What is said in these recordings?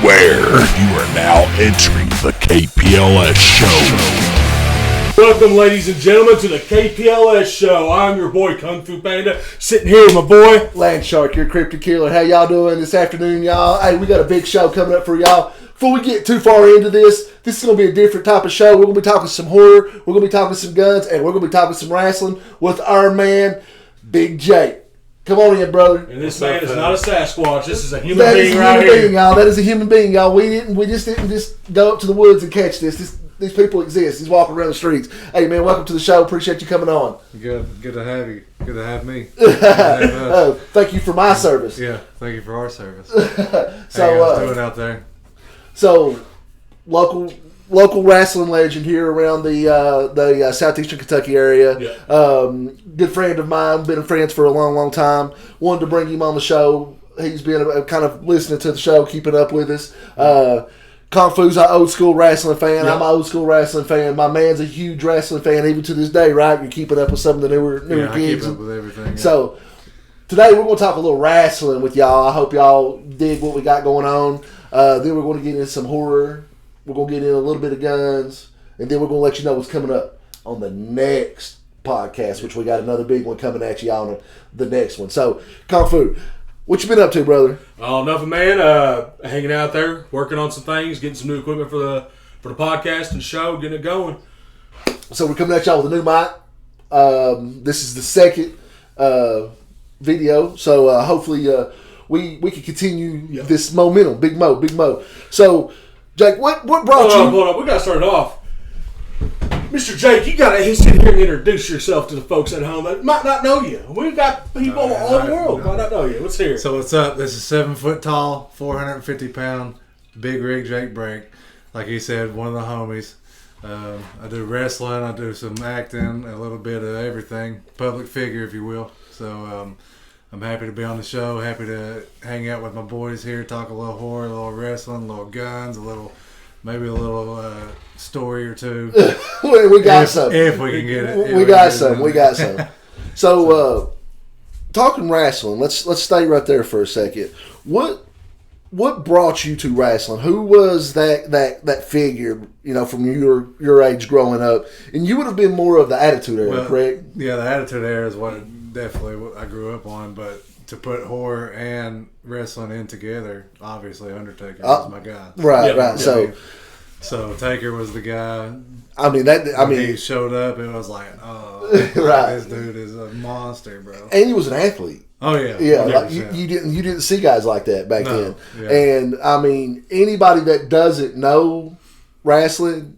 beware. You are now entering the KPLS show. Welcome, ladies and gentlemen, to the KPLS show. I'm your boy, Kung Fu Panda, sitting here with my boy, Land Shark, your cryptic killer. How y'all doing this afternoon, y'all? Hey, we got a big show coming up for y'all. Before we get too far into this is going to be a different type of show. We're going to be talking some horror, we're going to be talking some guns, and we're going to be talking some wrestling with our man, Big Jake. Come on in, brother. And this man is not a Sasquatch. This is a human being right here. Y'all. That is a human being, y'all. We just didn't go up to the woods and catch this. These people exist. He's walking around the streets. Hey, man, welcome to the show. Appreciate you coming on. Good to have you. Good to have me. Oh, thank you for my service. Yeah, thank you for our service. So, how you guys doing out there? So, local wrestling legend here around the southeastern Kentucky area. Yeah. Good friend of mine. Been friends for a long, long time. Wanted to bring him on the show. He's been kind of listening to the show, keeping up with us. Kung Fu's an old school wrestling fan. Yep. I'm an old school wrestling fan. My man's a huge wrestling fan, even to this day, right? You're keeping up with some of the newer I gigs. keep up with everything. Yeah. So, today we're going to talk a little wrestling with y'all. I hope y'all dig what we got going on. Then we're going to get into some horror. We're going to get in a little bit of guns. And then we're going to let you know what's coming up on the next podcast, which we got another big one coming at you on the next one. So, Kung Fu, what you been up to, brother? Oh, nothing, man. Hanging out there, working on some things, getting some new equipment for the podcast and show, getting it going. So, we're coming at y'all with a new mic. This is the second video. So, hopefully, we can continue this momentum. Big Mo. So, Jake, what brought you? Hold on. We got to start it off. Mr. Jake, you got to sit here and introduce yourself to the folks at home that might not know you. We've got people all over the world might not know you. Let's hear it. So what's up? This is 7 foot tall, 450 pound, big rig Jake Brake. Like he said, one of the homies. I do wrestling. I do some acting, a little bit of everything. Public figure, if you will. So I'm happy to be on the show. Happy to hang out with my boys here, talk a little horror, a little wrestling, a little guns, maybe a little story or two. we got some. If we can get it. We got some. So, talking wrestling, let's stay right there for a second. What brought you to wrestling? Who was that figure, from your age growing up? And you would have been more of the Attitude Era, correct? Yeah, the Attitude Era is what I grew up on, but to put horror and wrestling in together, obviously Undertaker was my guy. Right. Yeah. So Taker was the guy. When he showed up, it was like, right. This dude is a monster, bro. And he was an athlete. Oh yeah, yeah. Like you didn't see guys like that back then. Yeah. And anybody that doesn't know wrestling,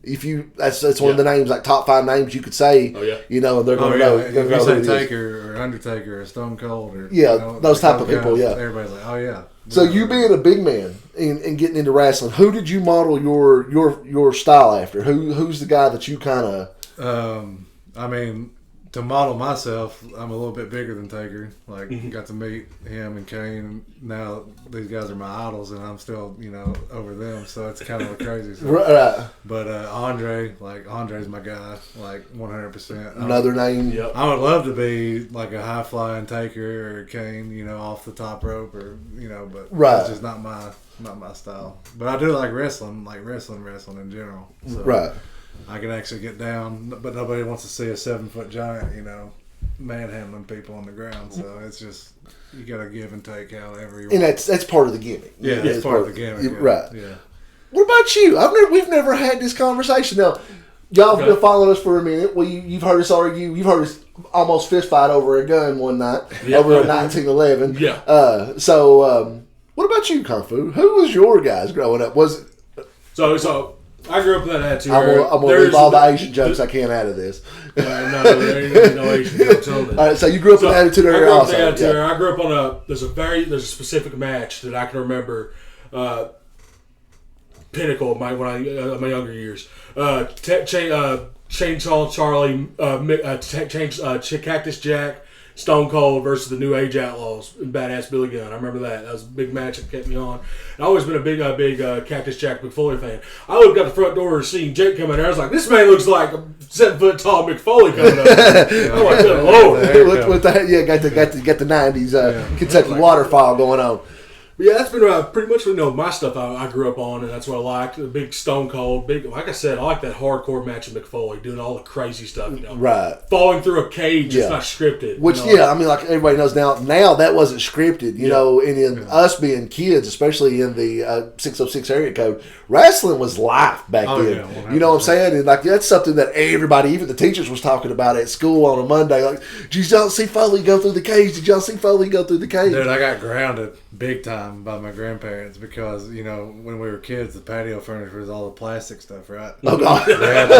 that's one of the names, like top 5 names you could say. Oh yeah. And they're going to know. If you say Taker or Undertaker or Stone Cold or those type of people. Guys, everybody's like, oh yeah. So you being a big man and getting into wrestling, who did you model your style after? Who's the guy that you kind of? To model myself, I'm a little bit bigger than Taker. Got to meet him and Kane. Now these guys are my idols, and I'm still, over them. So it's kind of crazy. So. Right. But Andre's my guy, 100%. Another name. Yep. I would love to be like a high flying Taker or Kane, off the top rope, or but it's just not my style. But I do like wrestling, wrestling in general. So. Right. I can actually get down, but nobody wants to see a 7 foot giant, manhandling people on the ground. So it's just, you got to give and take however you want. And that's part of the gimmick. Yeah, that's part of the gimmick. Right. Yeah. What about you? We've never had this conversation. Now, y'all have been following us for a minute. You've heard us argue. You've heard us almost fist fight over a gun one night, over a 1911. Yeah. So, what about you, Kung Fu? Who was your guys growing up? So I grew up with that attitude. I'm going to leave all the Asian jokes I can out of this. No, there ain't no Asian jokes on it. All right, so you grew up in the Attitude Era also. I grew up on there's a specific match that I can remember, pinnacle of my younger years. Chainsaw Charlie, Cactus Jack, Stone Cold versus the New Age Outlaws and Badass Billy Gunn. I remember that. That was a big match that kept me on. I've always been a big Cactus Jack McFoley fan. I looked out the front door and seen Jake come in there. I was like, this man looks like a 7 foot tall McFoley coming up. Oh my good Lord! With that, got the 90s Kentucky waterfall going on. But yeah, that's been pretty much my stuff I grew up on, and that's what I liked. The big Stone Cold, like I said, I like that hardcore match of McFoley doing all the crazy stuff. Right, falling through a cage. It's not scripted. Which I mean, like everybody knows now that wasn't scripted. You know, and in us being kids, especially in the 606 area code, wrestling was life back then. Yeah, you know what I'm saying? And like that's something that everybody, even the teachers, was talking about at school on a Monday. Like, did y'all see Foley go through the cage? Did y'all see Foley go through the cage? Dude, I got grounded big time by my grandparents because, you know, when we were kids, the patio furniture was all the plastic stuff, right? Oh, God. We had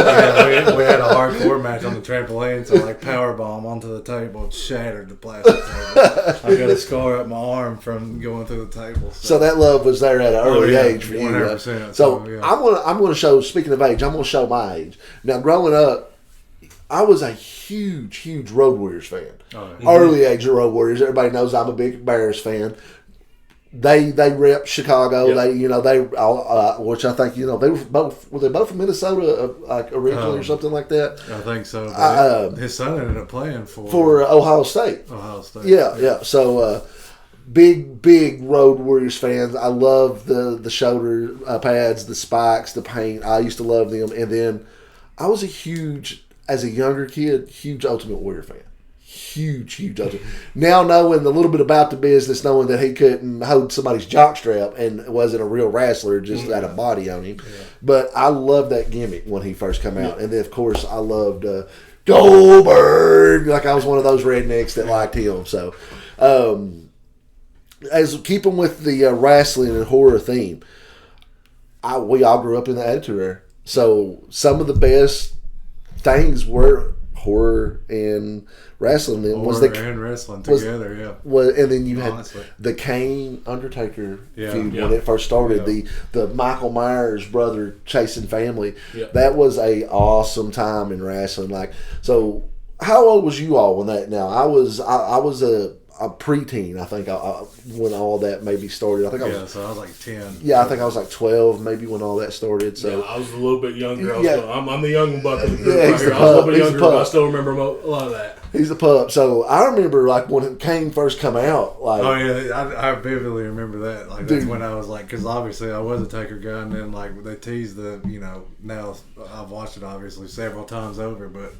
a hardcore match on the trampoline, so like powerbomb onto the table, it shattered the plastic table. I got a scar up my arm from going through the table. So that love was there at an early age for you. 100%. So I'm going to show, speaking of age, I'm going to show my age. Now, growing up, I was a huge Road Warriors fan. Early age of Road Warriors. Everybody knows I'm a big Bears fan. They rep Chicago. Yep. They which I think they were they both from Minnesota like originally or something like that. I think so. His son ended up playing for Ohio State. Yeah. So big Road Warriors fans. I love the shoulder pads, the spikes, the paint. I used to love them, and then I was as a younger kid, huge Ultimate Warrior fan. Huge Ultimate. Now knowing a little bit about the business, knowing that he couldn't hold somebody's jockstrap and wasn't a real wrestler, just had a body on him. Yeah. But I loved that gimmick when he first came out. And then, of course, I loved Goldberg. Like, I was one of those rednecks that liked him. So, as keeping with the wrestling and horror theme, we all grew up in the Attitude Era. So, some of the best things were horror and wrestling. And wrestling together, and then you had the Kane Undertaker feud when it first started. The Michael Myers brother chasing family. That was a awesome time in wrestling. Like, so how old was you all when that? Now I was a preteen, I think, when all that maybe started. I think so I was like 10. Yeah, I think I was like 12 maybe when all that started. So I was a little bit younger. I'm the young buck of the group right here. I was a little bit younger, but I still remember a lot of that. He's a pup. So I remember like when Kane first come out. Like, I vividly remember that. Like, that's when I was like, because obviously I was a Taker guy, and then like they teased now I've watched it obviously several times over, but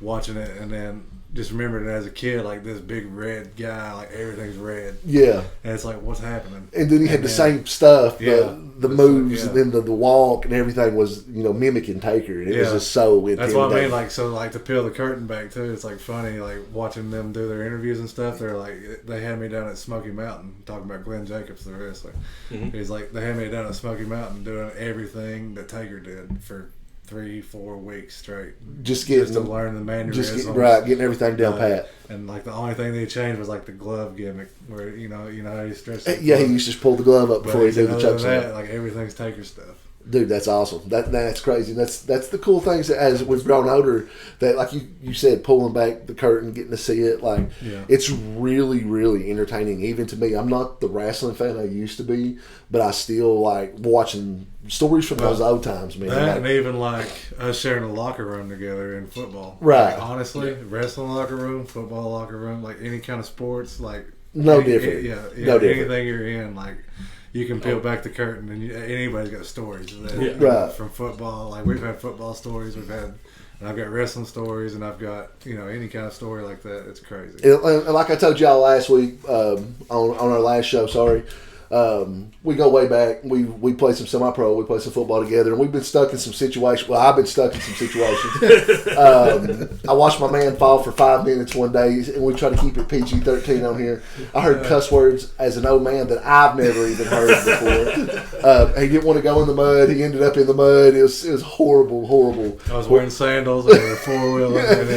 watching it and then just remembered it as a kid, like this big red guy, like everything's red. Yeah. And it's like, what's happening? And then he had the same stuff, the moves, and then the walk and everything was, mimicking Taker. And it was just so intimidating. That's what I mean. Like, so like to peel the curtain back too, it's like funny, like watching them do their interviews and stuff. They're like, they had me down at Smoky Mountain talking about Glenn Jacobs, the wrestler. Mm-hmm. He's like, they had me down at Smoky Mountain doing everything that Taker did for 3-4 weeks straight, just to learn the mannerisms, getting everything down pat. And like the only thing they changed was like the glove gimmick, where you know how he stretched. He used to just pull the glove up before he did the choke slam. Like everything's Taker stuff. Dude, that's awesome. That's crazy. That's the cool things that as we've grown older, that like you said, pulling back the curtain, getting to see it, like it's really, really entertaining. Even to me, I'm not the wrestling fan I used to be, but I still like watching stories from those old times, man. And even like us sharing a locker room together in football. Right. Like, honestly, wrestling locker room, football locker room, like any kind of sports, like no different. No different. Anything you're in, like. You can peel back the curtain, and anybody's got stories. From football, like we've had football stories, and I've got wrestling stories, and I've got any kind of story like that. It's crazy. And like I told y'all last week on our last show, we go way back. We play some semi-pro. We play some football together, and we've been stuck in some situations. Well, I've been stuck in some situations. I watched my man fall for 5 minutes one day, and we try to keep it PG-13 on here. I heard cuss words as an old man that I've never even heard before. He didn't want to go in the mud. He ended up in the mud. It was horrible. I was wearing sandals and a 4-wheeler, and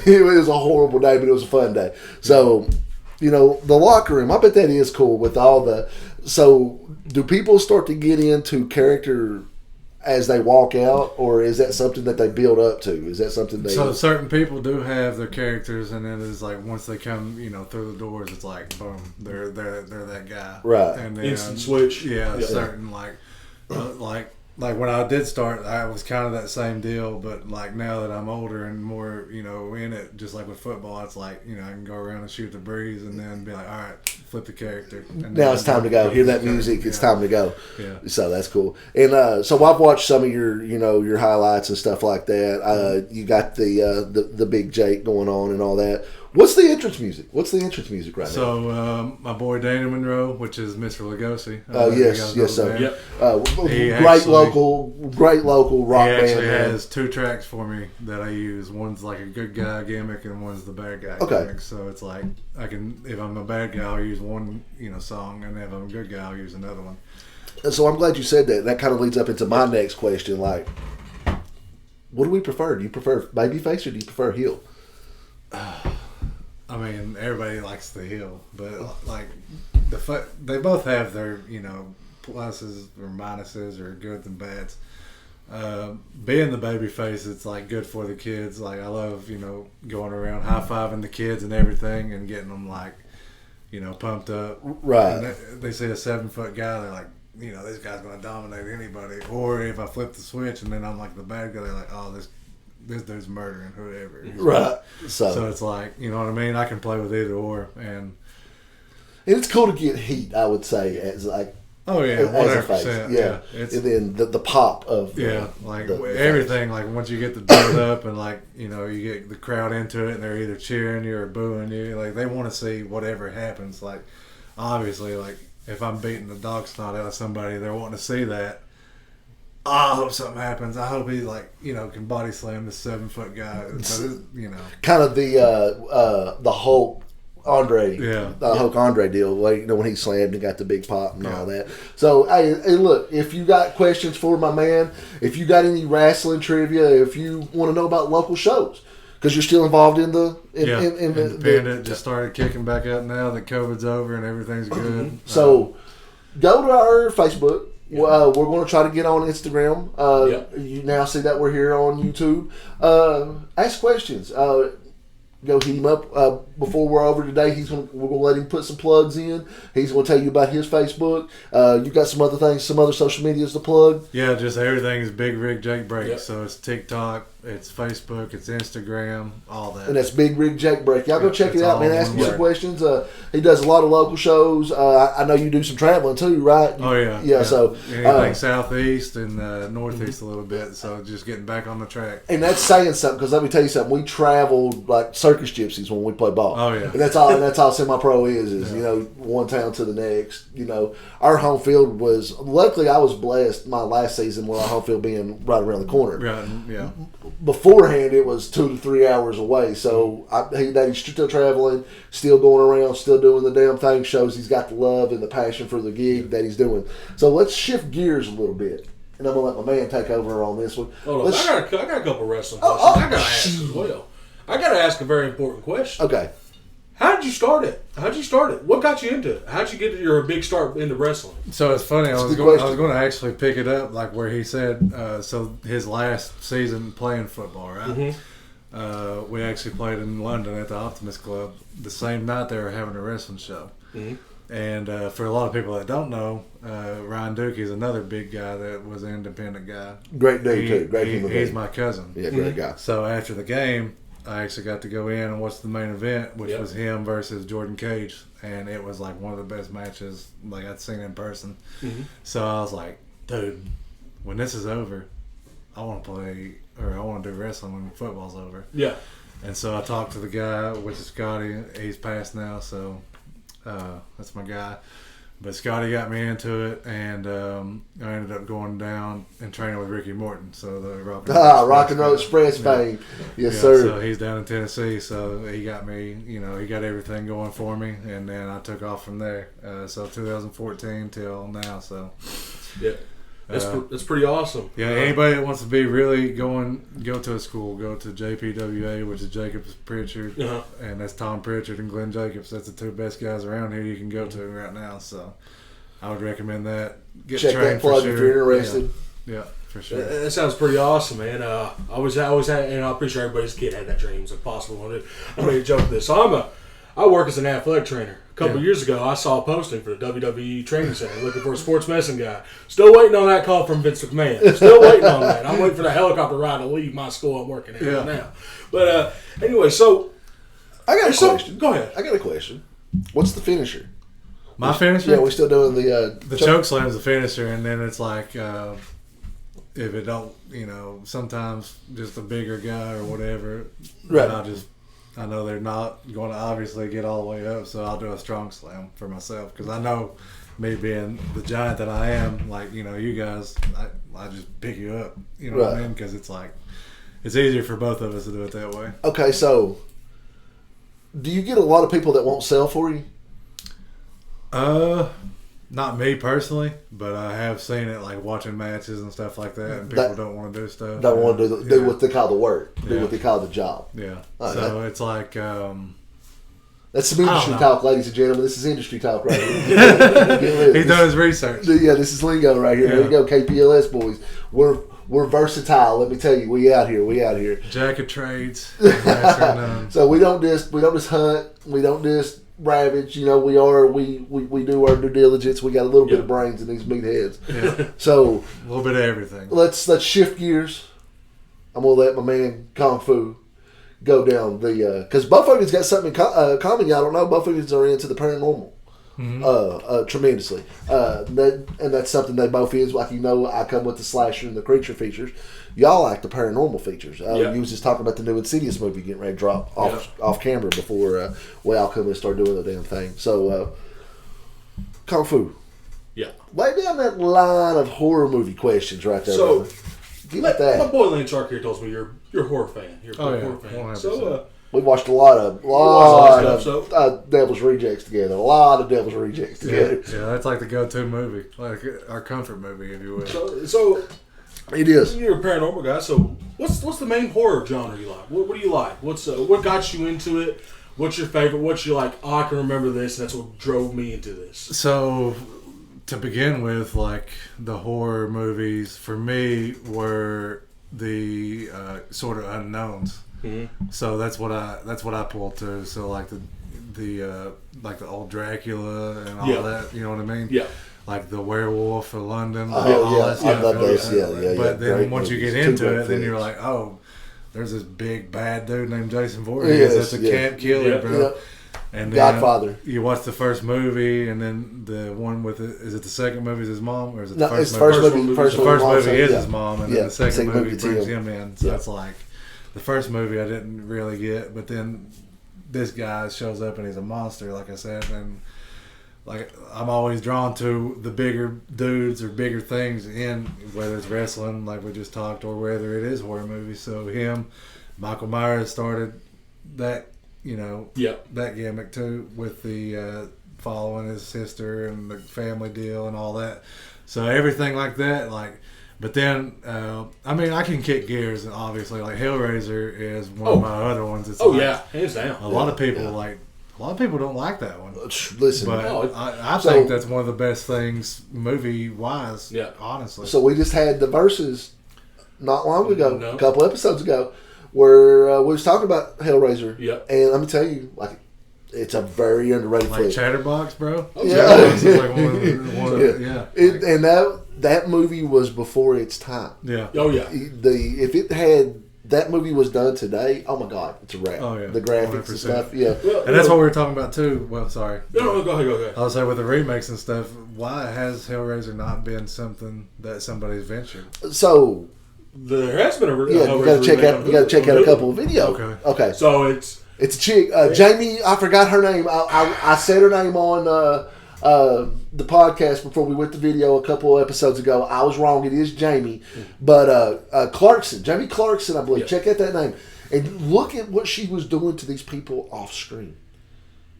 it was a horrible day, but it was a fun day. So. The locker room, I bet that is cool with all the... So, do people start to get into character as they walk out, or is that something that they build up to? Is that something they... So, certain people do have their characters, and then it's like, once they come, through the doors, it's like, boom, they're that guy. Right. And then, instant switch. Yeah, certain, like when I did start, I was kind of that same deal, but like now that I'm older and more, in it, just like with football, it's like, I can go around and shoot the breeze and then be like, all right, flip the character. And now it's time to go. Hear that music. It's time to go. Yeah. So that's cool. And so I've watched some of your highlights and stuff like that. You got the Big Jake going on and all that. What's the entrance music? What's the entrance music right now? So my boy Daniel Monroe, which is Mr. Lugosi. Oh yes, sir. Yep. Great local rock band. He actually has 2 tracks for me that I use. One's like a good guy gimmick, and one's the bad guy gimmick. So it's like I can, if I'm a bad guy, I'll use one song, and if I'm a good guy, I'll use another one. So I'm glad you said that. That kind of leads up into my next question. Like, what do we prefer? Do you prefer babyface or do you prefer heel? I mean, everybody likes the heel, but like they both have their pluses or minuses or goods and bads. Being the baby face, it's like good for the kids. Like I love going around high fiving the kids and everything and getting them like pumped up. Right. And they see a 7-foot guy, they're like, this guy's going to dominate anybody. Or if I flip the switch and then I'm like the bad guy, they're like, oh, this dude's murdering whoever. Right. So it's like, you know what I mean? I can play with either or. And it's cool to get heat, I would say, as like, oh yeah, as a face. 100%. Yeah. And then the pop of the everything. Like once you get the build up and like, you get the crowd into it and they're either cheering you or booing you. Like they want to see whatever happens. Like obviously, like if I'm beating the dog snot out of somebody, they're wanting to see that. I hope something happens. I hope he can body slam this 7-foot guy. Kind of the Hulk Andre, Hulk Andre deal. Like, when he slammed and got the big pop and all that. So hey, look, if you got questions for my man, if you got any wrestling trivia, if you want to know about local shows, because you're still involved in the independent, just started kicking back up now that COVID's over and everything's good. So go to our Facebook. We're going to try to get on Instagram. You now see that we're here on YouTube. Ask questions. Go hit him up before we're over today. We're going to let him put some plugs in. He's going to tell you about his Facebook. You got some other things, some other social medias to plug? Yeah, just everything is Big Rig Jake Break. Yep. So it's TikTok, it's Facebook, it's Instagram, all that. And that's Big Rig Jake Break. Y'all go check it out, man. Ask him some questions. He does a lot of local shows. I know you do some traveling too, right? Oh yeah. Yeah. So anything southeast and northeast a little bit. So just getting back on the track. And that's saying something, because let me tell you something. We traveled like circus gypsies when we play ball. Oh yeah. And that's all semi-pro is one town to the next. Our home field was, luckily I was blessed my last season with our home field being right around the corner. Right. Yeah. Beforehand, it was 2 to 3 hours away. So he's still traveling, still going around, still doing the damn thing. Shows he's got the love and the passion for the gig that he's doing. So let's shift gears a little bit, and I'm gonna let my man take over on this one. Hold on, I got a couple wrestling questions. I gotta ask as well. I gotta ask a very important question. Okay. How did you start it? What got you into it? How'd you get your big start into wrestling? So it's funny. I was going to actually pick it up like where he said. So his last season playing football, right? Mm-hmm. We actually played in London at the Optimus Club. The same night they were having a wrestling show. Mm-hmm. And for a lot of people that don't know, Ryan Dookie is another big guy that was an independent guy. Great dude too. Great human being. He's my cousin. Yeah, great guy. So after the game, I actually got to go in and watch the main event, which was him versus Jordan Cage, and it was like one of the best matches like I'd seen in person. Mm-hmm. So I was like, dude, when this is over, I want to play, or I want to do wrestling when football's over. Yeah. And so I talked to the guy, which is Scotty. He's passed now, so that's my guy. But Scotty got me into it, and I ended up going down and training with Ricky Morton. So the Rock and Roll Express fame. Yes, sir. So he's down in Tennessee, so he got me, he got everything going for me, and then I took off from there. So 2014 till now, so. Yeah. That's pretty awesome. Yeah, anybody that wants to be really go to a school, go to JPWA, which is Jacobs Pritchard, and that's Tom Pritchard and Glenn Jacobs. That's the 2 best guys around here you can go to right now. So I would recommend that. Check that plug if you're interested. Yeah, for sure. That sounds pretty awesome, man. I always had, and I'm pretty sure everybody's kid had that dream. It's impossible. I made a joke of this. So I work as an athletic trainer. A couple years ago, I saw a posting for the WWE Training Center looking for a sports medicine guy. Still waiting on that call from Vince McMahon. Still waiting on that. I'm waiting for the helicopter ride to leave my school I'm working at now. But anyway, so I got a question. Go ahead. I got a question. What's the finisher? My finisher? Yeah, we're still doing the choke slam's the finisher, and then it's like if it don't, sometimes just a bigger guy or whatever. Right. I know they're not going to obviously get all the way up, so I'll do a strong slam for myself because I know me being the giant that I am, like you guys, I just pick you up. You know what I mean? Because it's like it's easier for both of us to do it that way. Okay, so do you get a lot of people that won't sell for you? Not me personally, but I have seen it like watching matches and stuff like that, and people don't want to do stuff. Don't want to do what they call the work, do what they call the job. Yeah. So it's like that's some industry talk, ladies and gentlemen. This is industry talk right here. He's done his research. Yeah, this is lingo right here. There you go, KPLS boys. We're versatile. Let me tell you, we out here. Jack of trades. So we don't just hunt. We don't just ravage. We do our due diligence. We got a little bit of brains in these meatheads. Yeah. So a little bit of everything. Let's shift gears. I'm gonna let my man Kung Fu go down the because both of us got something in common. Y'all don't know. Both of us are into the paranormal. Tremendously. That's something they both is. Like, I come with the slasher and the creature features. Y'all like the paranormal features. You was just talking about the new Insidious movie getting ready to drop off camera before we all come and start doing the damn thing. So, Kung Fu. Yeah. Lay down that line of horror movie questions right there. So, give it that. My boy Lane Shark here tells me you're a horror fan. You're a horror fan. 100%. So, we watched a lot of Devil's Rejects together. A lot of Devil's Rejects together. Yeah, that's like the go-to movie, like our comfort movie, if you will. So it is. You're a paranormal guy. So what's the main horror genre you like? What do you like? What got you into it? What's your favorite? What's you like? Oh, I can remember this, and that's what drove me into this. So to begin with, like the horror movies for me were the sort of unknowns. Mm-hmm. So that's what I pulled to. So like the old Dracula and all that. You know what I mean? Yeah. Like the Werewolf of London. Oh yeah, that stuff. I love those. Yeah. But then Great once you movies. get into it, then movies. you're like, oh, there's this big bad dude named Jason Voorhees. That's a camp killer, bro. Yeah. And then Godfather. You watch the first movie, and then the one with it. Is it the second movie is his mom, or is it the No, first it's movie? first movie. The first movie is yeah. his mom, and then the second movie brings him. him in. So it's like the first movie I didn't really get, but then this guy shows up and he's a monster, like I said, and like I'm always drawn to the bigger dudes or bigger things in whether it's wrestling, like we just talked, or whether it is horror movies. So Michael Myers started that. That gimmick too, with the following his sister and the family deal and all that. So everything like that, but then I can kick gears, and obviously like Hellraiser is one of my other ones. It's hands down. A lot of people don't like that one. Listen, but I think that's one of the best things movie wise. Yeah, honestly. So we just had the verses not long ago, a couple episodes ago, where we was talking about Hellraiser. Yeah. And let me tell you, it's a very underrated flick. Chatterbox, bro. Chatterbox is like one of and that movie was before its time. Yeah. Oh yeah. If that movie was done today, oh my God, it's a wrap. Oh yeah. The graphics 100%. And stuff. Yeah. Well, and that's what we were talking about too. Well, sorry. No, go ahead. I was saying with the remakes and stuff, why has Hellraiser not been something that somebody's ventured? So. There has been a you got to check out a couple of videos. Okay. So it's a chick, Jamie. I forgot her name. I said her name on the podcast before we went to video a couple of episodes ago. I was wrong. It is Jamie, but Clarkson, Jamie Clarkson, I believe. Check out that name and look at what she was doing to these people off screen.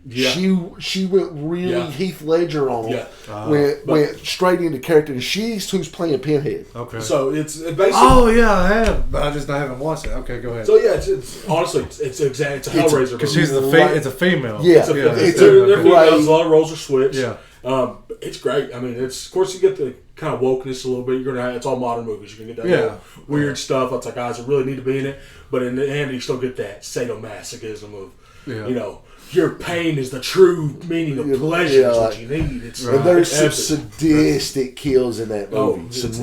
Yeah. She went really Heath Ledger on them. Yeah. Went straight into character, and she's who's playing Pinhead. Okay. So it's basically. Oh yeah, I have. I haven't watched it. Okay, go ahead. So yeah, it's honestly it's a Hellraiser because she's it's a female. Yeah, they're females. A lot of roles are switched. Yeah. It's great. I mean, of course you get the kind of wokeness a little bit. You're gonna have, it's all modern movies. You're gonna get that weird stuff. It's like guys that really need to be in it, but in the end, you still get that sadomasochism of your pain is the true meaning of pleasure. Is what you need. And there's some sadistic kills in that movie. Some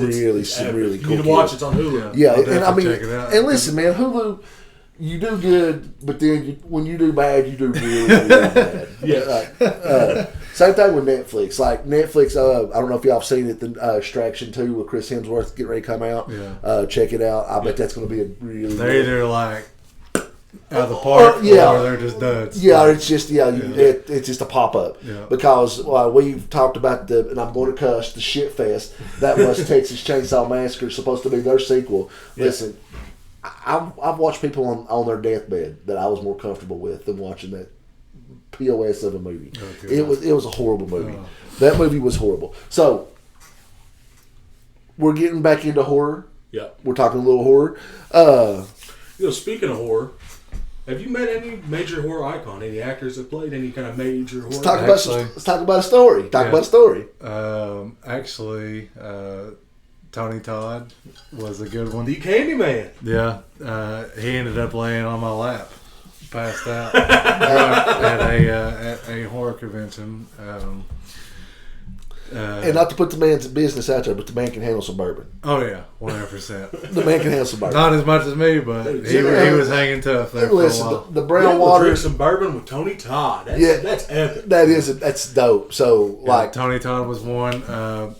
really cool. You need to watch it. It's on Hulu. Yeah, and I mean, and listen, man, Hulu. you do good, but then when you do bad, you do really, really bad. Yeah. Same thing with Netflix. Like Netflix, I don't know if y'all have seen it, the Extraction 2 with Chris Hemsworth getting ready to come out. Yeah. Check it out. I bet that's going to be a really They're either like out of the park, or they're just duds. Yeah, it's just it's just a pop up. Yeah. Because we've talked about and I'm going to cuss, the shit fest that was Texas Chainsaw Massacre, supposed to be their sequel. Yeah. Listen, I've watched people on their deathbed that I was more comfortable with than watching that POS of a movie. Okay. It was a horrible movie. That movie was horrible. So we're getting back into horror. Yeah. We're talking a little horror. Speaking of horror, have you met any major horror icon? Any actors that played any kind of major horror? Let's talk about a story. Talk about a story. Actually, Tony Todd was a good one. The Candyman. Yeah, he ended up laying on my lap, passed out at a horror convention. And not to put the man's business out there, but the man can handle some bourbon. Oh yeah, 100%. The man can handle some bourbon. Not as much as me, but he was hanging tough there for a while. The brown water. Drink some bourbon with Tony Todd. That's epic. That's dope. So Tony Todd was one.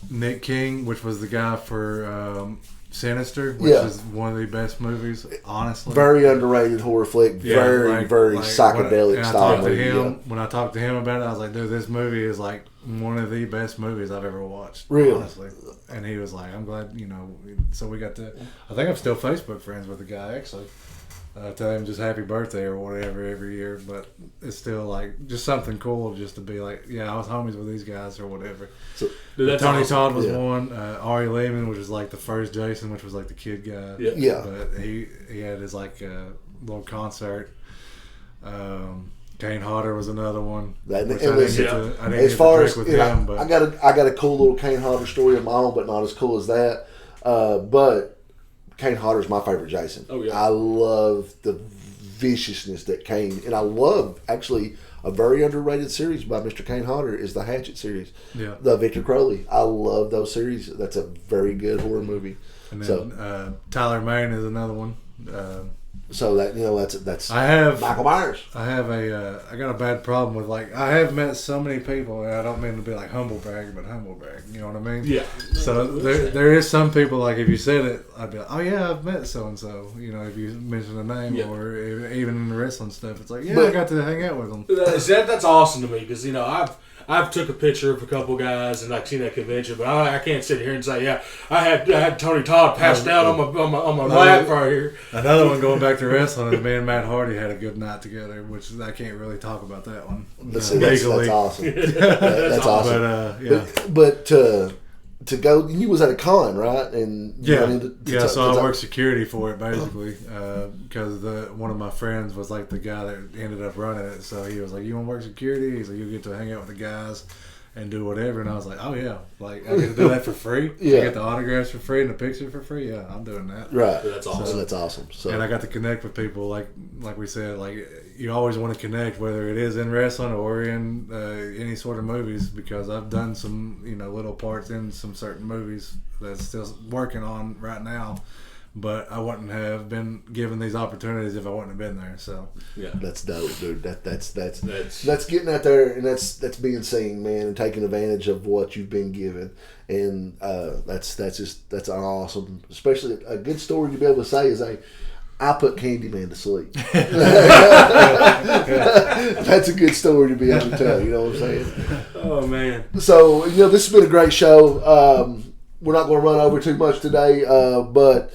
Nick King, which was the guy for Sinister, which is one of the best movies, honestly. Very underrated horror flick. Very psychedelic style movie. When I talked to him about it, I was like, dude, this movie is like one of the best movies I've ever watched. Really? Honestly. And he was like, I'm glad, so we got to, I think I'm still Facebook friends with the guy, actually. Tell him just happy birthday or whatever every year, but it's still like just something cool just to be like, I was homies with these guys or whatever. So, Tony Todd was one. Ari Lehman, which was like the first Jason, which was like the kid guy. Yeah. But he had his like little concert. Kane Hodder was another one. I didn't get to drink with him, but I got a cool little Kane Hodder story of my own, but not as cool as that. But Kane Hodder's my favorite Jason. Oh yeah. I love the viciousness that Kane, and I love actually a very underrated series by Mr. Kane Hodder is the Hatchet series. Yeah. The Victor Crowley. I love those series. That's a very good horror movie. And then Tyler Mane is another one. So that's I have Michael Myers. I have I got a bad problem with I have met so many people, and I don't mean to be like humble brag, but humble brag. You know what I mean? Yeah. So there is some people like if you said it, I'd be like, oh yeah, I've met so and so. If you mention a name or even in the wrestling stuff, it's like I got to hang out with them. That's awesome to me because I've took a picture of a couple guys and seen that convention, but I can't sit here and say, I had Tony Todd passed out on my lap right here. Another one going back to wrestling is me and Matt Hardy had a good night together, which I can't really talk about that one. That's awesome. That's awesome. But to go, you was at a con, right? And so I worked security for it basically because one of my friends was like the guy that ended up running it. So he was like, "You want to work security?" He's like, "You get to hang out with the guys and do whatever." And I was like, "Oh yeah, I get to do that for free. I get the autographs for free and the picture for free. Yeah, I'm doing that." Right. That's awesome. That's awesome. So, and I got to connect with people like we said, you always want to connect, whether it is in wrestling or in any sort of movies, because I've done some little parts in some certain movies that's still working on right now. But I wouldn't have been given these opportunities if I wouldn't have been there. So that's dope, dude. That's getting out there, and that's being seen, man, and taking advantage of what you've been given, and that's awesome. Especially a good story to be able to say is I put Candyman to sleep. That's a good story to be able to tell. You know what I'm saying? Oh man. So this has been a great show. We're not going to run over too much today, but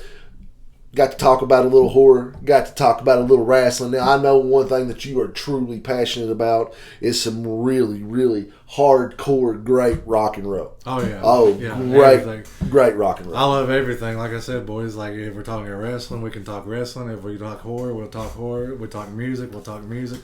got to talk about a little horror, got to talk about a little wrestling. Now, I know one thing that you are truly passionate about is some really, really hardcore, great rock and roll. Oh, yeah. Oh, yeah, great rock and roll. I love everything. Like I said, boys, if we're talking wrestling, we can talk wrestling. If we talk horror, we'll talk horror. We talk music, we'll talk music.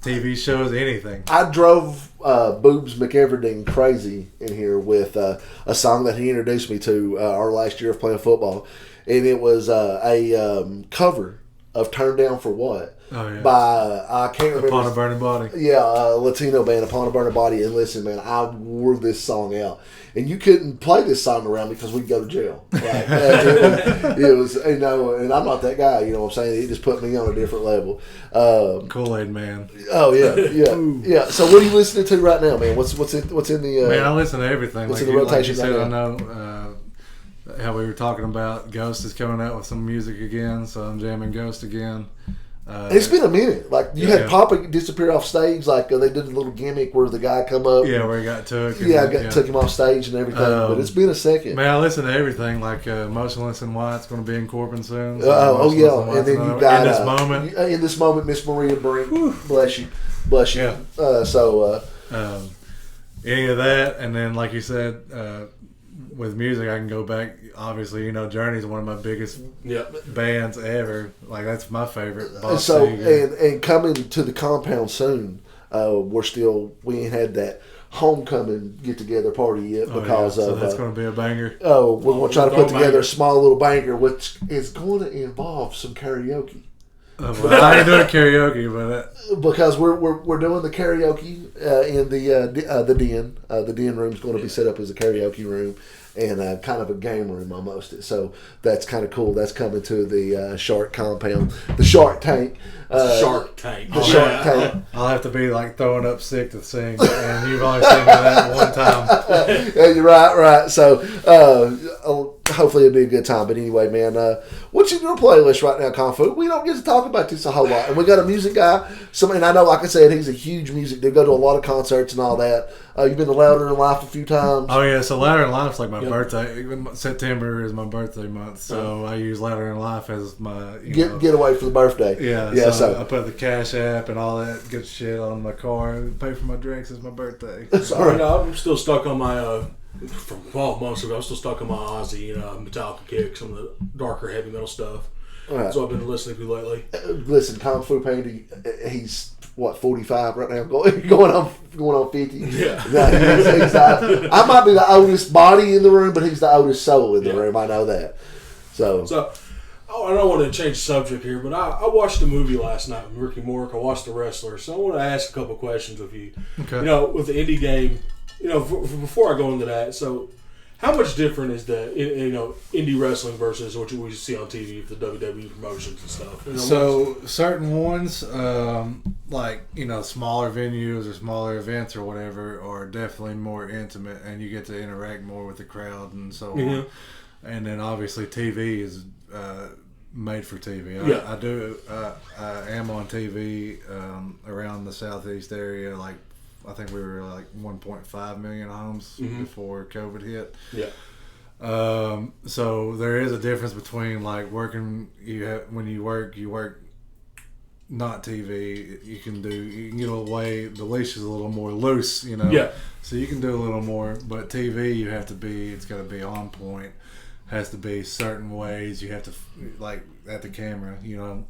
TV shows, anything. I drove Boobs McEverdeen crazy in here with a song that he introduced me to our last year of playing football. And it was a cover of "Turn Down for What" Oh, yeah. by I can't remember. Upon a Burning Body. Yeah, Latino band, Upon a Burning Body. And listen, man, I wore this song out. And you couldn't play this song around because we'd go to jail. Like, it was, you know, and I'm not that guy, you know what I'm saying? It just put me on a different level. Kool-Aid Man. Oh, yeah, yeah, yeah. So what are you listening to right now, man? What's in the... Man, I listen to everything. What's like in the you, like you rotation said, right I know how we were talking about Ghost is coming out with some music again, so I'm jamming Ghost again. It's been a minute. Like, you had Papa disappear off stage. Like, they did a little gimmick where the guy come up. Yeah, where he got took. Took him off stage and everything. But it's been a second. Man, I listen to everything. Like, Motionless in White's going to be in Corbin soon. So yeah. And then you got... In This Moment. In This Moment, Miss Maria Brink. Bless you. Bless you. Yeah. Any of that, and then, like you said... with music, I can go back. Obviously, you know, Journey's one of my biggest bands ever. Like, that's my favorite. So, and coming to the compound soon, we ain't had that homecoming get together party yet because so that's going to be a banger. We're going to try to put together a small little banger, which is going to involve some karaoke. Well, I ain't doing karaoke, but because we're doing the karaoke in the den. The den room's going to be set up as a karaoke room and kind of a game room almost. So that's kind of cool. That's coming to the Shark compound, the Shark Tank. Shark Tank. The Shark Tank. I'll have to be like throwing up sick to sing, and you've only seen me that one time. Yeah, you're right. So hopefully it'll be a good time. But anyway, man, what's in your playlist right now, Kung Fu? We don't get to talk about this a whole lot. And we got a music guy. And I know, like I said, he's a huge music. They go to a lot of concerts and all that. You've been to Louder in Life a few times. Oh, yeah. So Louder in Life's like my birthday. Even September is my birthday month. So I use Louder in Life as my get away for the birthday. Yeah. So I put the Cash App and all that good shit on my car and pay for my drinks as my birthday. Sorry, I'm still stuck on my... from 12 months ago, I'm still stuck on my Ozzy and Metallica kick, some of the darker heavy metal stuff. Right. So I've been listening to lately. Listen, Kung Fu Pandy, he's 45 right now, going on 50. Yeah, I might be the oldest body in the room, but he's the oldest soul in the room. I know that. So I don't want to change the subject here, but I watched a movie last night with Ricky Mork. I watched The Wrestler, so I want to ask a couple questions of you. Okay. You know, with the indie game. You know, before I go into that, so how much different is the indie wrestling versus what we see on TV with the WWE promotions and stuff? You know, so certain ones, like smaller venues or smaller events or whatever, are definitely more intimate, and you get to interact more with the crowd and so on. And then obviously TV is made for TV. I am on TV around the southeast area, like. I think we were like 1.5 million homes before COVID hit. Yeah. So there is a difference between like working. When you work not TV. You can get away. The leash is a little more loose, Yeah. So you can do a little more, but TV you have to be. It's got to be on point. Has to be certain ways. You have to like at the camera,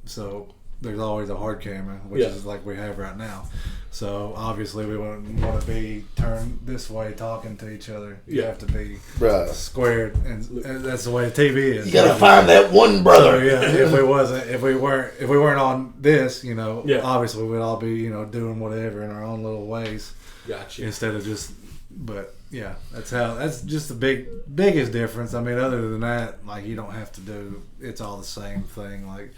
So. There's always a hard camera, which is like we have right now. So obviously we want to be turned this way, talking to each other. You have to be squared, and that's the way the TV is. You gotta find that one brother. So, if we weren't on this, obviously we'd all be doing whatever in our own little ways. Gotcha. Instead of just, but yeah, that's just the biggest difference. I mean, other than that, like you don't have to do. It's all the same thing. Like.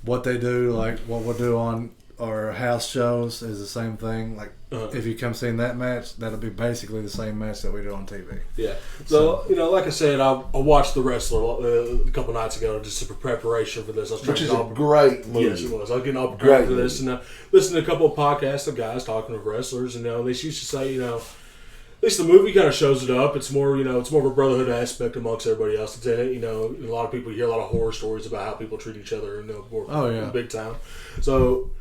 What they do, like what we'll do on our house shows, is the same thing. Like if you come seeing that match, that'll be basically the same match that we do on TV. Yeah. So like I said, I watched The Wrestler a couple nights ago just for preparation for this. Which is a great movie. Yes, it was. I was getting all prepared for this, and listening to a couple of podcasts of guys talking with wrestlers, and they used to say, at least the movie kind of shows it up. It's more, it's more of a brotherhood aspect amongst everybody else that's in it. A lot of people hear a lot of horror stories about how people treat each other, big time. So,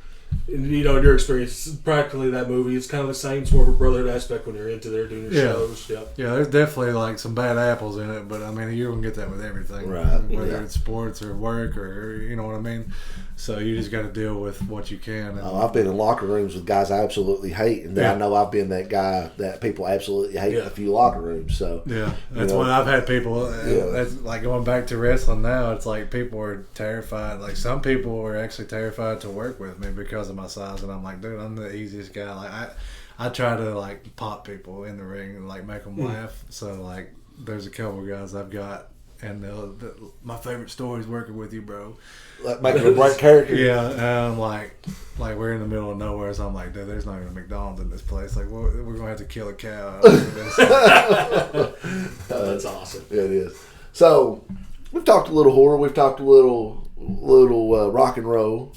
in your experience, practically that movie, it's kind of the same sort of brotherhood aspect when you're into there doing your shows. Yep. Yeah, there's definitely like some bad apples in it, but I mean, you're gonna get that with everything, right? Whether it's sports or work or you know what I mean. So you just got to deal with what you can. And, I've been in locker rooms with guys I absolutely hate, and I know I've been that guy that people absolutely hate in a few locker rooms. So that's what I've had people. That's like going back to wrestling now. It's like people are terrified. Like some people are actually terrified to work with me because of my size, and I'm like, dude, I'm the easiest guy. Like I try to like pop people in the ring and like make them laugh. So like there's a couple of guys I've got, and my favorite story is working with you, bro. Like making a bright character. Yeah, like we're in the middle of nowhere, so I'm like, dude, there's not even a McDonald's in this place. Like, we're gonna have to kill a cow. That's awesome. Yeah, it is. So we've talked a little horror. We've talked a little rock and roll.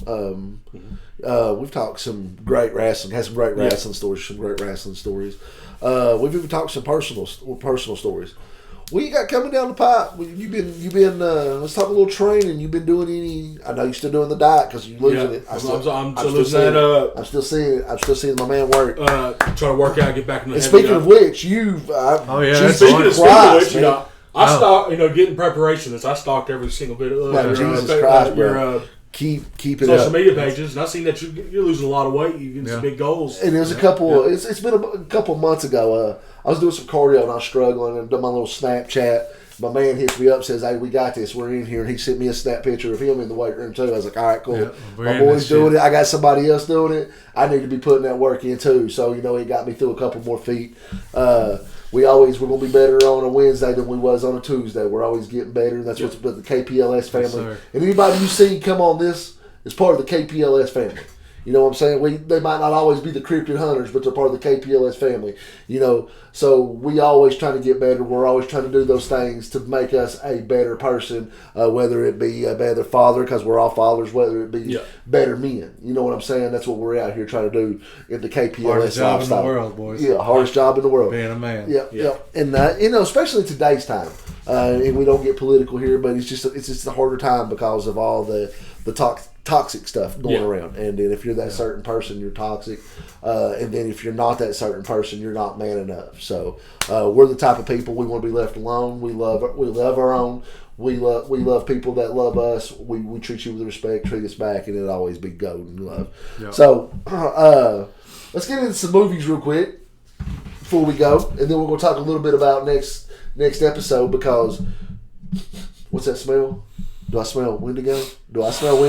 We've talked some great wrestling. Had some great wrestling stories. Some great wrestling stories. We've even talked some personal stories. What you got coming down the pipe? You've been. Let's talk a little training. You've been doing any? I know you're still doing the diet because you're losing it. I'm still losing that up. I'm still seeing it. I'm still seeing my man work. Trying to work out, get back in the. And speaking of which, you've. Speaking of which, I stalked. Getting preparation. I stalked every single bit of Jesus Christ, bro. Keep it social up. media pages, and I've seen that you're losing a lot of weight. You're getting some big goals. And there's a couple. It's been a couple months ago. I was doing some cardio and I was struggling and done my little Snapchat. My man hits me up, says, "Hey, we got this. We're in here." And he sent me a snap picture of him in the weight room too. I was like, "All right, cool. Yeah, my boy's doing it. I got somebody else doing it. I need to be putting that work in too." So he got me through a couple more feet. We're gonna be better on a Wednesday than we was on a Tuesday. We're always getting better. And that's what's with the KPLS family. Yes, and anybody you see come on this is part of the KPLS family. You know what I'm saying? They might not always be the cryptid hunters, but they're part of the KPLS family. So we always trying to get better. We're always trying to do those things to make us a better person, whether it be a better father, because we're all fathers, whether it be better men. You know what I'm saying? That's what we're out here trying to do in the KPLS hardest job lifestyle. in the world, boys. Yeah, hardest job in the world. Being a man. Yeah. And especially in today's time, and we don't get political here, but it's just a harder time because of all the toxic stuff going around. And then if you're that certain person, you're toxic. And then if you're not that certain person, you're not man enough. So we're the type of people we want to be left alone. We love our own. We love people that love us. We treat you with respect, treat us back, and it'll always be golden love. Yep. So let's get into some movies real quick before we go, and then we're going to talk a little bit about next episode, because what's that smell? Do I smell Wendigo? I smell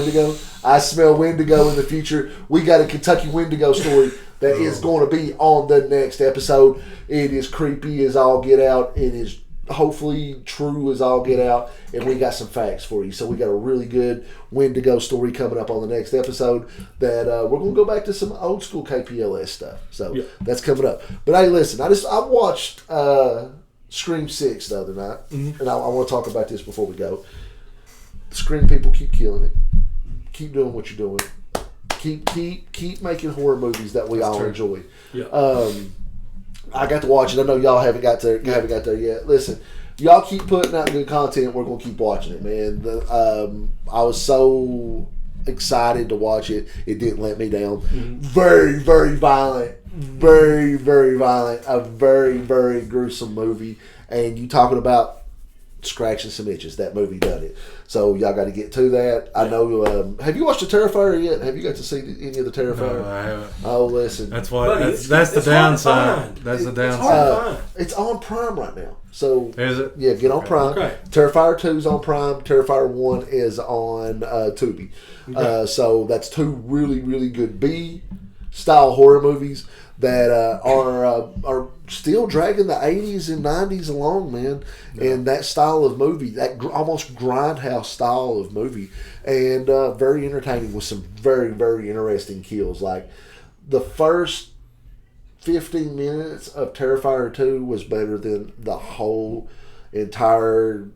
Wendigo in the future. We got a Kentucky Wendigo story that is going to be on the next episode. It is creepy as all get out. It is hopefully true as all get out. And we got some facts for you. So we got a really good Wendigo story coming up on the next episode that we're going to go back to some old school KPLS stuff. So that's coming up. But hey, listen, I watched Scream 6 the other night. Mm-hmm. And I want to talk about this before we go. Scream people, keep killing it. Keep doing what you're doing. Keep making horror movies that we all enjoy. Yeah. I got to watch it. I know y'all haven't got there yet. Listen, y'all keep putting out good content. We're gonna keep watching it, man. I was so excited to watch it. It didn't let me down. Mm-hmm. Very, very violent. Very, very violent. A very, very gruesome movie. And you talking about scratching some itches. That movie done it. So y'all got to get to that. I know. Have you watched the Terrifier yet? Have you got to see any of the Terrifier? No, I haven't. Oh, listen. That's the downside. That's the downside. It's on Prime right now. So is it? Yeah, get on Prime. Okay. Terrifier 2 is on Prime. Terrifier 1 is on Tubi. Okay. So that's two really, really good B-style horror movies that are still dragging the 80s and 90s along, man. Yeah. And that style of movie, that almost grindhouse style of movie, and very entertaining with some very, very interesting kills. Like the first 15 minutes of Terrifier 2 was better than the whole entire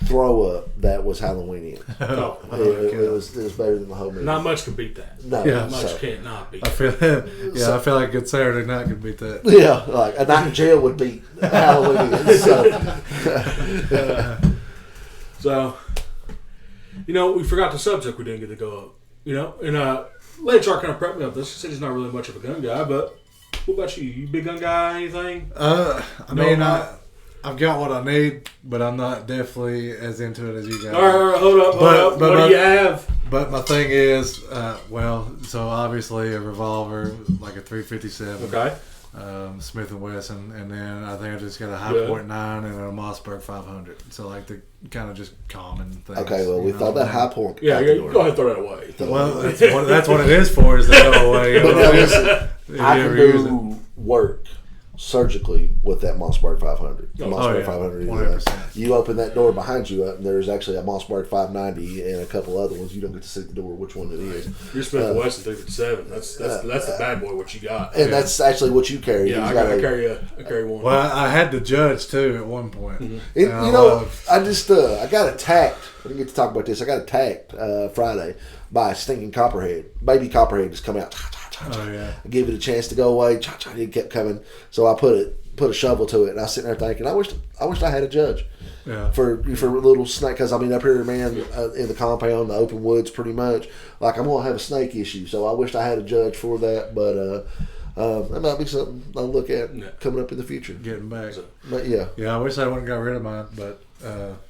throw up that was Halloween in. It was better than the whole movie. Not much can beat that. No, not much can't not beat. I feel like a good Saturday night could beat that. Yeah, like a night in jail would beat Halloween. So, we forgot the subject. We didn't get to go up. And HR kind of prepped me up this. He said he's not really much of a gun guy, but what about you? You big gun guy? Anything? I've got what I need, but I'm not definitely as into it as you guys. All right, hold up. What do you have? But my thing is, so obviously a revolver, like a 357. Okay. Smith & Wesson, and then I think I just got a High Point 9 and a Mossberg 500. So like the kind of just common things. Okay, well we thought that High Point. Yeah, go ahead and throw that away. Well, that's what it is for, is to go away. But now listen, I can do work surgically with that Mossberg 500. Mossberg 500. 100%. You open that door behind you up, and there's actually a Mossberg 590 and a couple other ones. You don't get to see the door which one it is. You're Smith & Wesson 357. That's the bad boy. What you got? And that's actually what you carry. Yeah, I carry one. Well, I had to judge too at one point. Mm-hmm. I got attacked. I didn't get to talk about this. I got attacked Friday by a stinking copperhead. Baby copperhead just come out. Oh yeah. I gave it a chance to go away. It kept coming. So I put a shovel to it, and I was sitting there thinking, I wished I had a judge. Yeah. For a little snake, because up here, man, in the compound, the open woods, pretty much. Like I'm gonna have a snake issue, so I wished I had a judge for that. But that might be something I'll look at coming up in the future. Getting back. But yeah. Yeah, I wish I wouldn't got rid of mine, but.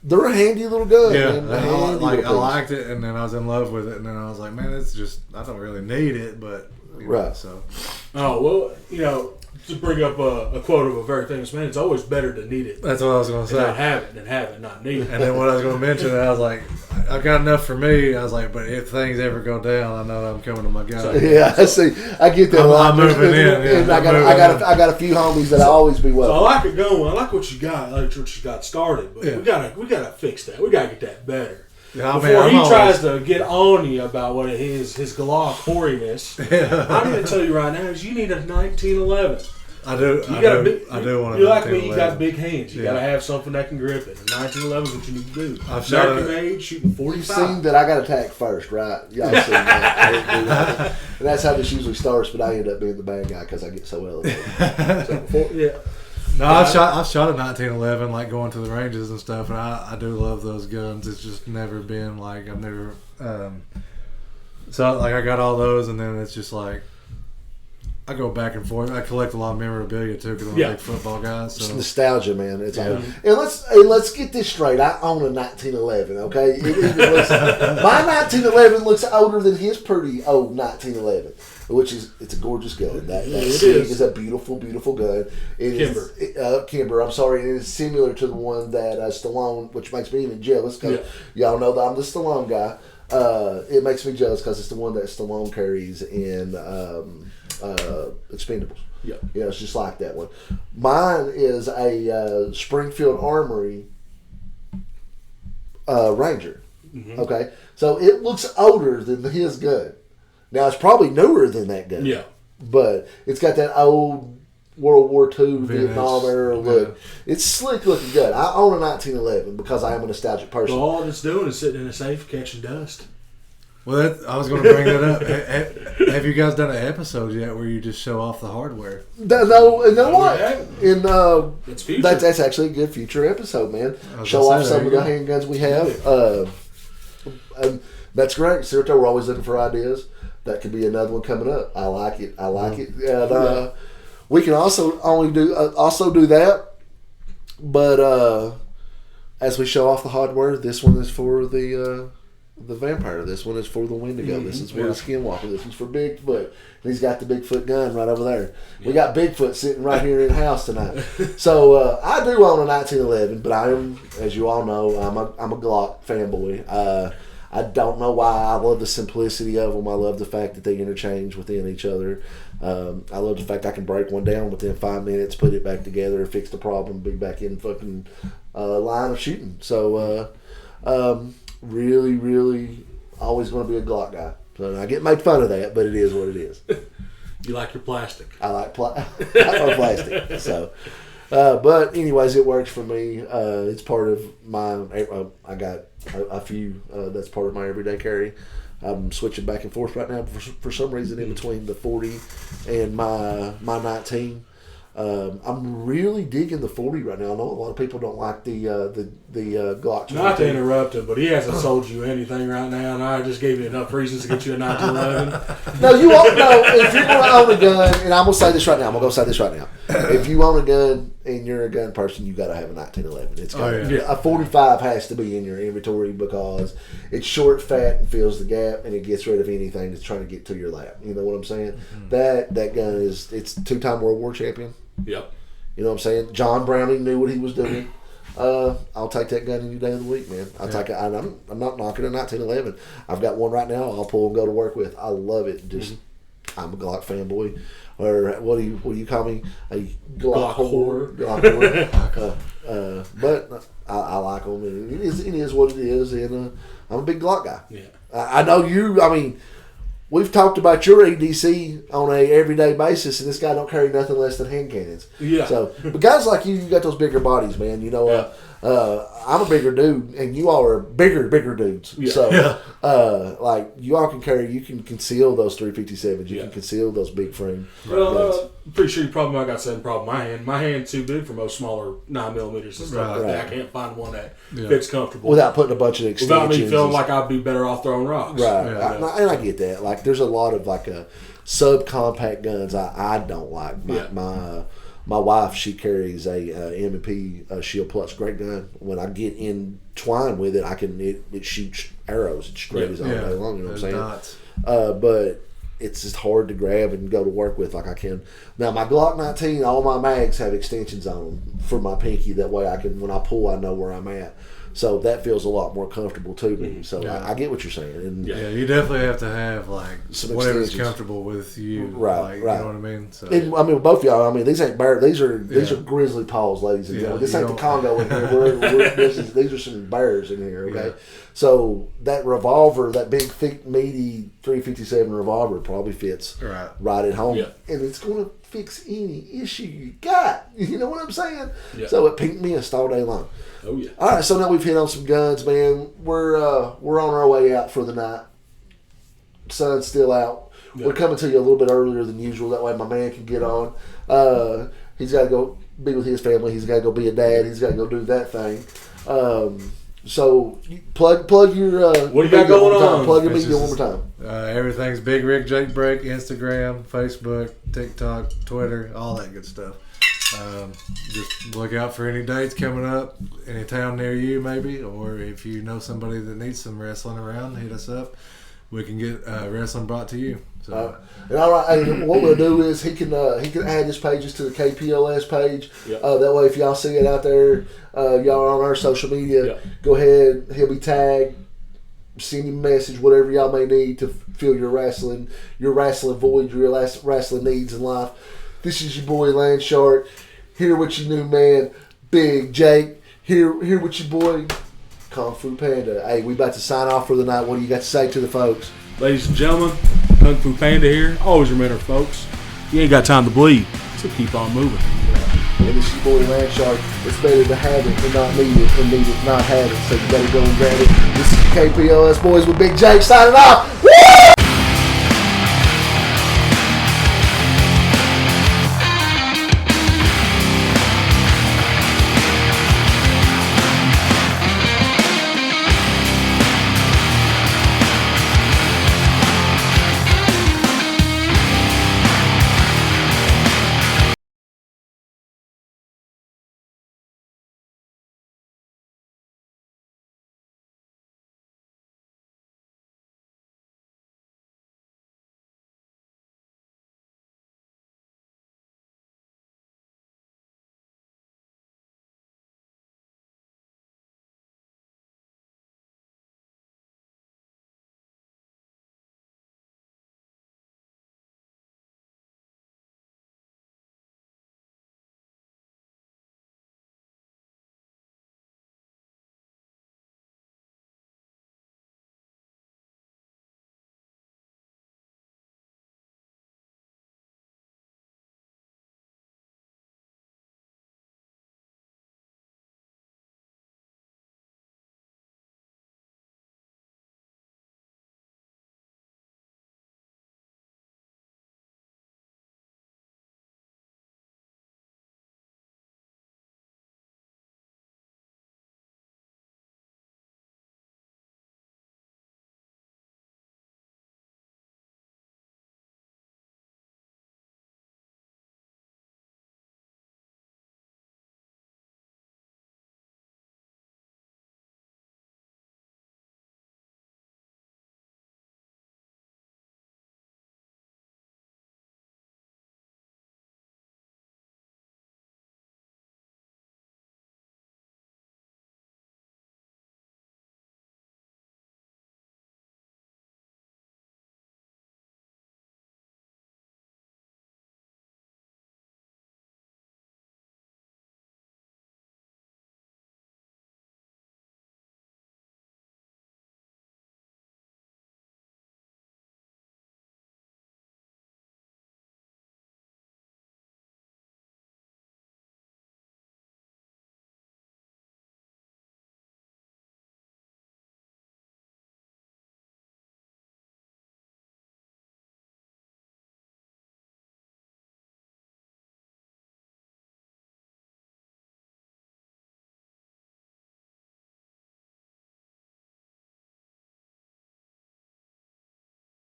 They're a handy little gun. Yeah, man. I liked it, and then I was in love with it, and then I was like, man, it's just I don't really need it, but right. So. Oh well, to bring up a quote of a very famous man, it's always better to need it. That's what I was going to say. Not have it than have it, not need it. And then what I was going to mention, I was like, I've got enough for me. I was like, but if things ever go down, I know I'm coming to my guy. Yeah, I see. I get that a lot. I'm moving in. Yeah, and I got a few homies that I always be welcome. So I like it going. I like what you got. I like what you got started, but we gotta fix that. We gotta get that better. Yeah, Before he tries to get on you about what his Glock hoariness, I'm going to tell you right now is you need a 1911. I do. I do want to. You like me? You got big hands. You got to have something that can grip it. And 1911 is what you need to do. I've shot American made, shooting 45. You've seen that I got attacked first, right? Y'all seen that. And that's how this usually starts. But I end up being the bad guy because I get so elevated. No, I've shot a 1911, like going to the ranges and stuff, and I do love those guns. It's just never been like I've never. So like I got all those, and then it's just like I go back and forth. I collect a lot of memorabilia too because I'm a big football guy. So it's nostalgia, man. It's all. And let's get this straight. I own a 1911. Okay, my 1911 looks older than his pretty old 1911. Which it's a gorgeous gun. That is a beautiful, beautiful gun. Kimber. I'm sorry. It is similar to the one that Stallone, which makes me even jealous because y'all know that I'm the Stallone guy. It makes me jealous because it's the one that Stallone carries in Expendables. Yeah, it's just like that one. Mine is a Springfield Armory Ranger. Mm-hmm. Okay, so it looks older than his gun. Now, it's probably newer than that gun. Yeah. But it's got that old World War II Vietnam era look. Yeah. It's slick looking gun. I own a 1911 because I am a nostalgic person. Well, all it's doing is sitting in a safe catching dust. Well, I was going to bring that up. Have you guys done an episode yet where you just show off the hardware? No, what? That's actually a good future episode, man. Show off some of the handguns we have. That's great. Sergio, we're always looking for ideas. That could be another one coming up. I like it. And we can also do that. But as we show off the hardware, this one is for the vampire. This one is for the Wendigo. Mm-hmm. This is for the Skinwalker. This one's for Bigfoot. And he's got the Bigfoot gun right over there. Yeah. We got Bigfoot sitting right here in the house tonight. So I do own a 1911, but I am, as you all know, I'm a Glock fanboy. I don't know why. I love the simplicity of them. I love the fact that they interchange within each other. I love the fact I can break one down within 5 minutes, put it back together, fix the problem, be back in fucking line of shooting. So, really, really always going to be a Glock guy. So I get made fun of that, but it is what it is. You like your plastic. I like my plastic. So, but anyways, it works for me. It's part of my. I got a few that's part of my everyday carry. I'm switching back and forth right now for some reason in between the 40 and my 19. I'm really digging the 40 right now. I know a lot of people don't like the Glock. Not to interrupt him, but he hasn't sold you anything right now, and I just gave you enough reasons to get you a 1911. No, you won't know if you're going to own a gun. And I'm gonna say this right now. I'm gonna go say this right now. If you own a gun and you're a gun person, you got to have a 1911. It's got a 45 has to be in your inventory because it's short, fat, and fills the gap, and it gets rid of anything that's trying to get to your lap. You know what I'm saying? Mm-hmm. That gun it's 2-time World War champion. Yep. You know what I'm saying? John Browning knew what he was doing. I'll take that gun any day of the week, man. I'll take it. I'm not knocking a 1911. I've got one right now. I'll pull and go to work with. I love it. Just I'm a Glock fanboy, or what do you call me? A Glock whore. Glock whore. But I like them. And it is what it is, and I'm a big Glock guy. Yeah. I know you. I mean, we've talked about your ADC on a everyday basis, and this guy don't carry nothing less than hand cannons. Yeah. So, but guys like you got those bigger bodies, man. You know, I'm a bigger dude, and you all are bigger dudes. Yeah. So, like you all can carry, you can conceal those 357s. You can conceal those big frame. Well, I'm pretty sure you probably might got the same problem. My hand's too big for most smaller 9mm and stuff like that. I can't find one that fits comfortable without putting a bunch of extensions. Without me feeling like I'd be better off throwing rocks. Right. And I get that. Like, there's a lot of like subcompact guns I don't like. My wife, she carries a M&P Shield Plus, great gun. When I get entwined with it, it shoots arrows. It's straight as all day long. You know what I'm saying? But it's just hard to grab and go to work with like I can. Now, my Glock 19, all my mags have extensions on them for my pinky. That way I can, when I pull, I know where I'm at. So that feels a lot more comfortable to me. So I get what you're saying. And you definitely have to have like whatever's comfortable with you. Right. You know what I mean? So. And I mean, both y'all. I mean, these ain't bears. These are grizzly paws, ladies and gentlemen. This ain't the Congo in here. These are some bears in here. Okay. Yeah. So that revolver, that big, thick, meaty 357 revolver, probably fits right at home, and it's going to fix any issue you got. You know what I'm saying? Yeah. So it pinked me all day long. Oh yeah. All right, so now we've hit on some guns, man. We're on our way out for the night. Sun's still out. Yeah. We're coming to you a little bit earlier than usual. That way my man can get on. He's got to go be with his family. He's got to go be a dad. He's got to go do that thing. So plug your what do you got going on? Plug your media one more time. Everything's Big Rig Jake Break, Instagram, Facebook, TikTok, Twitter, all that good stuff. Just look out for any dates coming up in a town near you, maybe, or if you know somebody that needs some wrestling around, hit us up. We can get wrestling brought to you. So. And all right, hey, what we'll do is he can add his pages to the KPLS page. Yep. That way, if y'all see it out there, y'all are on our social media. Go ahead. He'll be tagged. Send him a message, whatever y'all may need to fill your wrestling void, your wrestling needs in life. This is your boy Landshark. Here with your new man, Big Jake. Here with your boy, Kung Fu Panda. Hey, we about to sign off for the night. What do you got to say to the folks? Ladies and gentlemen, Kung Fu Panda here. Always remember, folks, you ain't got time to bleed, so keep on moving. And this is your boy Landshark. It's better to have it than not need it, and need it not have it. So you better go and grab it. This is KPLS Boys with Big Jake signing off.